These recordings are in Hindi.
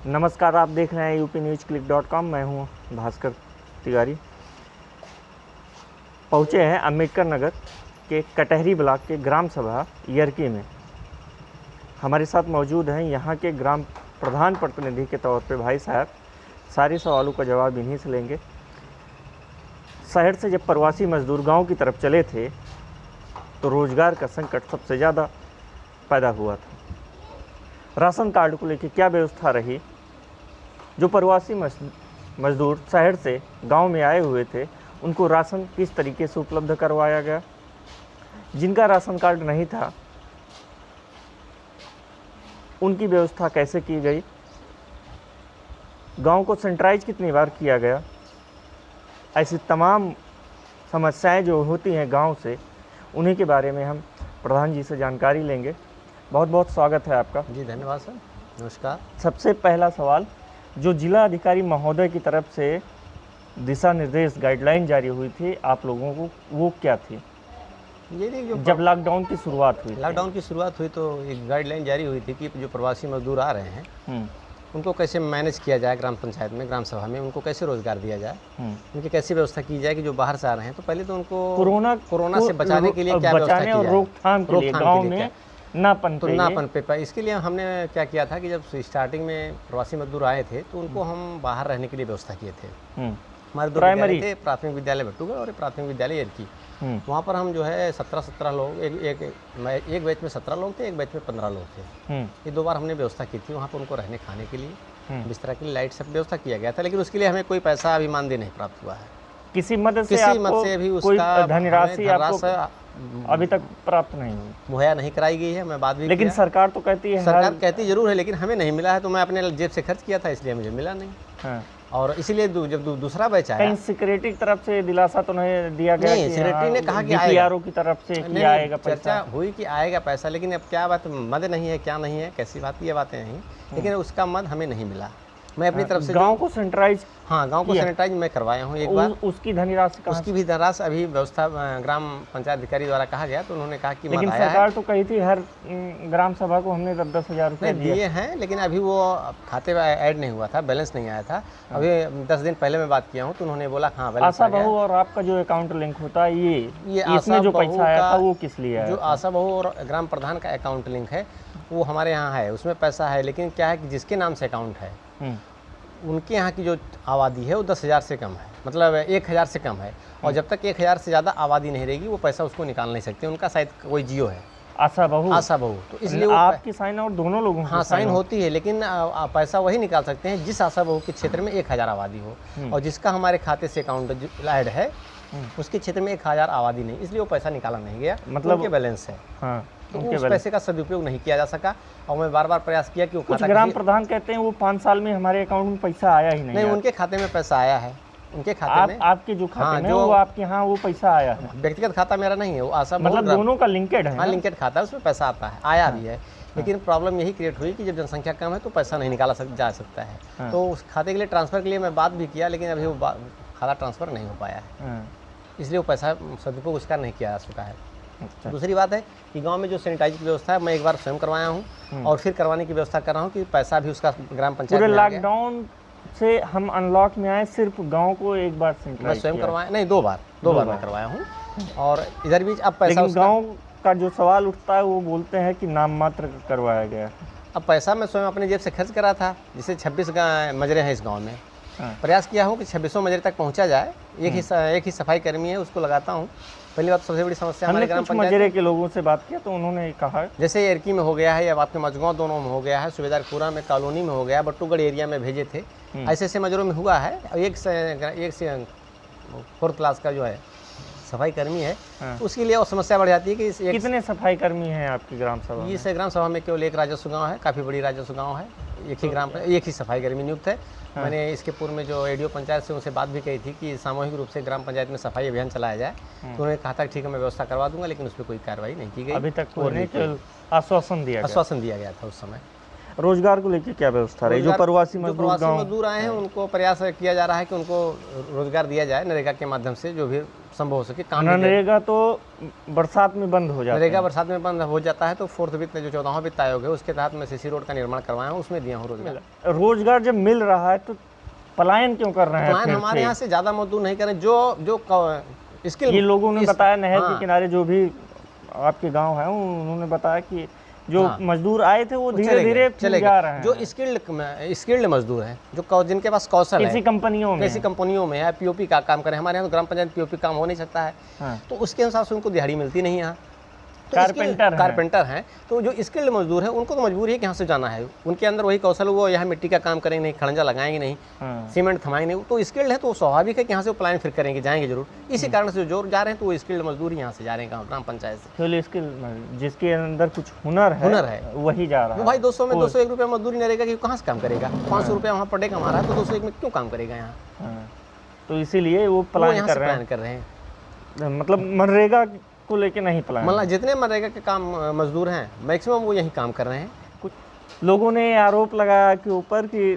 नमस्कार, आप देख रहे हैं upnewsclick.com। मैं हूं भास्कर तिवारी। पहुंचे हैं अम्बेडकर नगर के कटहरी ब्लॉक के ग्राम सभा यरकी में। हमारे साथ मौजूद हैं यहां के ग्राम प्रधान प्रतिनिधि के तौर पे भाई साहब। सारे सवालों का जवाब इन्हीं से लेंगे। शहर से जब प्रवासी मजदूर गांव की तरफ चले थे तो रोज़गार का संकट सबसे ज़्यादा पैदा हुआ था। राशन कार्ड को लेकर क्या व्यवस्था रही? जो प्रवासी मजदूर शहर से गांव में आए हुए थे उनको राशन किस तरीके से उपलब्ध करवाया गया? जिनका राशन कार्ड नहीं था उनकी व्यवस्था कैसे की गई? गांव को सैनिटाइज कितनी बार किया गया? ऐसी तमाम समस्याएं जो होती हैं गांव से, उन्हीं के बारे में हम प्रधान जी से जानकारी लेंगे। बहुत बहुत स्वागत है आपका। जी धन्यवाद सर, नमस्कार। सबसे पहला सवाल, जो जिला अधिकारी महोदय की तरफ से दिशा निर्देश गाइडलाइन जारी हुई थी आप लोगों को, वो क्या थी? ये नहीं, जो जब लॉकडाउन की शुरुआत हुई तो एक गाइडलाइन जारी हुई थी कि जो प्रवासी मजदूर आ रहे हैं उनको कैसे मैनेज किया जाए, ग्राम पंचायत में, ग्राम सभा में उनको कैसे रोजगार दिया जाए, उनकी कैसी व्यवस्था की जाए कि जो बाहर से आ रहे हैं तो पहले तो उनको कोरोना से बचाने के लिए क्या व्यवस्था की जाए, रोकथाम के लिए गाँव में ना पनपे पाए। इसके लिए हमने क्या किया था कि जब स्टार्टिंग में प्रवासी मजदूर आए थे तो उनको हम बाहर रहने के लिए व्यवस्था किए थे। हमारे दो विद्यालय थे, प्राथमिक विद्यालय भट्टूगढ़ और प्राथमिक विद्यालय यरकी। वहाँ पर हम जो है 17 लोग, एक बैच में 17 लोग थे, एक बैच में 15 लोग थे। ये 2 बार हमने व्यवस्था की थी वहाँ पर उनको रहने खाने के लिए, बिस्तरा के लिए, लाइट सब व्यवस्था किया गया था। लेकिन उसके लिए हमें कोई पैसा अभी मानदेय नहीं प्राप्त हुआ है। किसी मद से भी उसका धनराशि अभी तक प्राप्त नहीं हुई, मुहैया नहीं कराई गई है। मैं बात भी लेकिन सरकार तो कहती है, सरकार कहती जरूर है, लेकिन हमें नहीं मिला है। तो मैं अपने जेब से खर्च किया था इसलिए मुझे मिला नहीं। और इसीलिए जब दूसरा बैच आया, कहीं सिक्योरिटी की तरफ से दिलासा तो नहीं दिया गया? नहीं, सिक्योरिटी ने कहा कि आएगा, की तरफ से कि आएगा पैसा। चर्चा हुई कि आएगा पैसा, लेकिन अब क्या बात, मद नहीं है, क्या नहीं है, कैसी बात, ये बातें नहीं। लेकिन उसका मद हमें नहीं मिला। मैं अपनी तरफ से गांव को सैनिटाइज, गांव को सैनिटाइज मैं करवाया हूँ एक बार। उसकी धनराशि, उसकी भी धनराशि अभी व्यवस्था ग्राम पंचायत अधिकारी द्वारा कहा गया, तो उन्होंने कहा कि लेकिन सरकार तो कही थी हर ग्राम सभा को हमने 10,000 रुपये दिए हैं, लेकिन अभी वो खाते में ऐड नहीं हुआ था, बैलेंस नहीं आया था। अभी 10 दिन पहले मैं बात किया हूँ तो उन्होंने बोला हाँ बैलेंस आशा बहू और आपका जो अकाउंट लिंक होता है, ये इसमें जो पैसा आया था वो किस लिए आया? जो आशा बहू और ग्राम प्रधान का अकाउंट लिंक है वो हमारे यहाँ है, उसमें पैसा है। लेकिन क्या है कि जिसके नाम से अकाउंट है उनके यहाँ की जो आबादी है वो 10,000 से कम है, मतलब 1,000 से कम है। और जब तक 1,000 से ज़्यादा आबादी नहीं रहेगी वो पैसा उसको निकाल नहीं सकते। उनका शायद कोई जियो है, आशा बहू, तो इसलिए आपकी साइन और दोनों लोगों की साइन होती है। लेकिन पैसा वही निकाल सकते हैं जिस आशा बहू के क्षेत्र में 1,000 आबादी हो, और जिसका हमारे खाते से अकाउंट ऐड है उसके क्षेत्र में 1,000 आबादी नहीं, इसलिए वो पैसा निकाला नहीं गया, मतलब उनके बैलेंस है। तो उस पैसे का सदुपयोग नहीं किया जा सका। और मैं बार बार प्रयास किया कि कुछ ग्राम प्रधान कहते हैं वो 5 साल में हमारे अकाउंट में पैसा आया ही नहीं। उनके खाते में पैसा आया है, उनके खाते में, आपके जो खाते में, वो आपके यहाँ वो पैसा आया है। व्यक्तिगत खाता मेरा नहीं है, वो आशा, मतलब दोनों का लिंकेड है। हाँ, लिंकेड खाता है, उसमें पैसा आता है, आया भी है। लेकिन प्रॉब्लम यही क्रिएट हुई कि जब जनसंख्या कम है तो पैसा नहीं निकाला जा सकता है। तो उस खाते के लिए, ट्रांसफर के लिए मैं बात भी किया, लेकिन अभी वो खाता ट्रांसफर नहीं हो पाया है, इसलिए वो पैसा सदुपयोग उसका नहीं किया जा सका है। दूसरी बात है कि गांव में जो सैनिटाइज की व्यवस्था है मैं एक बार स्वयं करवाया हूं और फिर करवाने की व्यवस्था कर रहा हूं कि पैसा भी उसका ग्राम पंचायत में। लॉकडाउन से हम अनलॉक में आए, सिर्फ गांव को एक बार मैं स्वयं करवाया, नहीं 2 बार मैं करवाया हूं। और इधर बीच अब पैसा, गाँव का जो सवाल उठता है वो बोलते हैं कि नाम मात्र करवाया गया। अब पैसा मैं स्वयं अपने जेब से खर्च करा था, जिससे 26 मजरे हैं इस गाँव में। प्रयास किया हूँ कि 2600 मजरे तक पहुँचा जाए। एक ही सफाई कर्मी है, उसको लगाता हूँ। पहली बात, सबसे बड़ी समस्या हमारे ग्राम पंचायत मजरे के लोगों से बात किया तो उन्होंने कहा, जैसे यरकी में हो गया है, या आपके मजगांव दोनों में हो गया है, सुबेदारपुरा में, कॉलोनी में हो गया, बट्टूगढ़ एरिया में भेजे थे, ऐसे मजरों में हुआ है। एक से 4th क्लास का जो है सफाई कर्मी है, उसके लिए और समस्या बढ़ जाती है कि कितने सफाई कर्मी हैं आपकी ग्राम सभा में? इस ग्राम सभा में केवल एक राजस्व गाँव है, काफ़ी बड़ी राजस्व गाँव है, एक ही सफाई कर्मी नियुक्त है। मैंने इसके पूर्व में जो एडीओ पंचायत से उनसे बात भी कही थी कि सामूहिक रूप से ग्राम पंचायत में सफाई अभियान चलाया जाए, तो उन्होंने कहा था ठीक है मैं व्यवस्था करवा दूंगा, लेकिन उस पर कोई कार्रवाई नहीं की गई। अभी तक आश्वासन दिया गया था उस समय। रोजगार को लेकर क्या व्यवस्था रही? जो प्रवासी मजदूर आए हैं उनको प्रयास किया जा रहा है कि उनको रोजगार दिया जाए नरेगा के माध्यम से, जो भी संभव हो सके। काम नरेगा तो बरसात में बंद हो जाता है। नरेगा बरसात में बंद हो जाता है, तो 4th वित्त जो 14वां वित्त आयोग है उसके तहत मैं सीसी रोड का निर्माण करवाया हूँ, उसमें दिया हूँ रोजगार। रोजगार जब मिल रहा है तो पलायन क्यों कर रहे हैं? पलायन हमारे यहाँ से ज़्यादा मजदूर नहीं करें। जो स्किल, ये लोगों ने बताया नहर के किनारे जो भी आपके गांव है उन्होंने बताया कि जो मजदूर आए थे वो धीरे धीरे चले जा रहे हैं। जो स्किल्ड मजदूर हैं, जो जिनके पास कौशल है, किसी कंपनियों में है, पीओपी का काम करें। हमारे यहाँ तो ग्राम पंचायत पीओपी काम हो नहीं सकता है, तो उसके अनुसार से उनको दिहाड़ी मिलती नहीं यहाँ। तो कारपेंटर हैं, तो जो स्किल्ड मजदूर हैं उनको तो मजबूरी है कि यहाँ से जाना है। उनके अंदर वही कौशल, वो यहाँ मिट्टी का काम करेंगे नहीं, खड़ंजा लगाएंगे नहीं, सीमेंट थमाएंगे नहीं, तो स्किल्ड है, तो स्वाभाविक है कि यहाँ से वो पलायन फिर करेंगे, जाएंगे जरूर। इसी कारण से जो जा रहे हैं तो वो स्किल्ड मजदूर यहाँ से जा रहे हैं ग्राम पंचायत से। जिसके अंदर कुछ हुनर है वही जा रहा है। भाई 200 में 201 रुपया मजदूरी नरेगा की कहाँ से काम करेगा? 500 रुपया वहाँ पर डे कमा रहा है, तो 201 में क्यों काम करेगा यहाँ? तो इसीलिए वो प्लान कर रहे हैं। मतलब मनरेगा को लेके नहीं प्लान, मतलब जितने मनरेगा के काम मजदूर हैं मैक्सिमम वो यही काम कर रहे हैं। कुछ लोगों ने आरोप लगाया कि ऊपर कि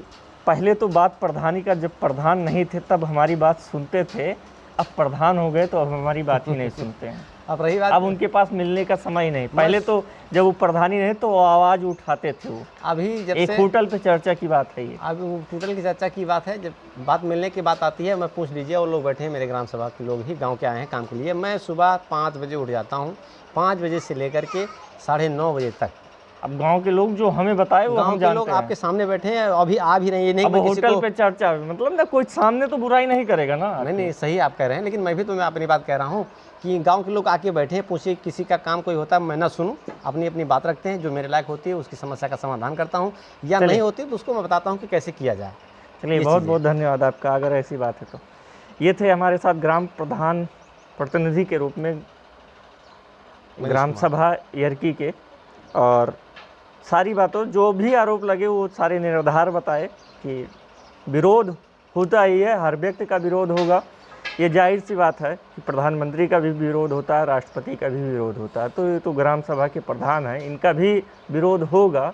पहले तो बात प्रधानी का, जब प्रधान नहीं थे तब हमारी बात सुनते थे, अब प्रधान हो गए तो अब हमारी बात ही नहीं सुनते हैं। अब रही बात, अब उनके पास मिलने का समय ही नहीं। पहले तो जब वो प्रधानी नहीं तो आवाज़ उठाते थे वो। अभी जब एक होटल पे चर्चा की बात है ये, अब होटल की चर्चा की बात है। जब बात मिलने की बात आती है, मैं पूछ लीजिए, और लोग बैठे हैं मेरे ग्राम सभा के लोग ही, गांव के आए हैं काम के लिए। मैं सुबह 5 बजे उठ जाता हूं, 5 बजे से लेकर के 9:30 बजे तक। अब गांव के लोग जो हमें बताए वो हम जानते हैं। लोग आपके सामने बैठे हैं, अभी आ भी नहीं, ये नहीं। अब होटल पे चर्चा, मतलब ना कोई सामने तो बुराई नहीं करेगा ना। नहीं, सही आप कह रहे हैं, लेकिन मैं भी तो मैं अपनी बात कह रहा हूँ कि गांव के लोग आके बैठे हैं, पूछे किसी का काम कोई होता है मैं ना सुनूं, अपनी अपनी बात रखते हैं, जो मेरे लायक होती है उसकी समस्या का समाधान करता हूँ, या नहीं होती तो उसको मैं बताता हूँ कि कैसे किया जाए। चलिए, बहुत बहुत धन्यवाद आपका। अगर ऐसी बात है तो ये थे हमारे साथ ग्राम प्रधान प्रतिनिधि के रूप में ग्राम सभा यरकी के, और सारी बातों जो भी आरोप लगे वो सारे निराधार बताए कि विरोध होता ही है, हर व्यक्ति का विरोध होगा। ये जाहिर सी बात है कि प्रधानमंत्री का भी विरोध होता है, राष्ट्रपति का भी विरोध होता है, तो ये तो ग्राम सभा के प्रधान हैं, इनका भी विरोध होगा,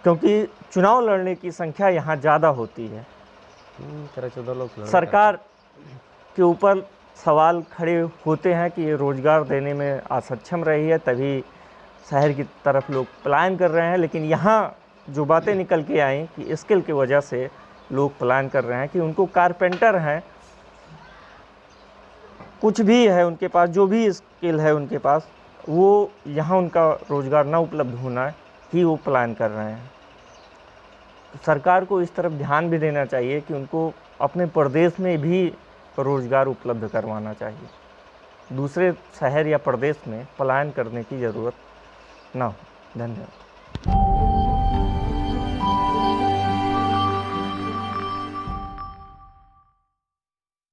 क्योंकि चुनाव लड़ने की संख्या यहाँ ज़्यादा होती है। 13-14 लोग सरकार के ऊपर सवाल खड़े होते हैं कि ये रोज़गार देने में असक्षम रही है, तभी शहर की तरफ लोग पलायन कर रहे हैं। लेकिन यहाँ जो बातें निकल के आई कि स्किल की वजह से लोग पलायन कर रहे हैं, कि उनको कारपेंटर हैं, कुछ भी है उनके पास, जो भी स्किल है उनके पास, वो यहाँ उनका रोज़गार ना उपलब्ध होना ही वो पलायन कर रहे हैं। तो सरकार को इस तरफ ध्यान भी देना चाहिए कि उनको अपने प्रदेश में भी रोज़गार उपलब्ध करवाना चाहिए। दूसरे शहर या प्रदेश में पलायन करने की ज़रूरत ना हो। धन्यवाद।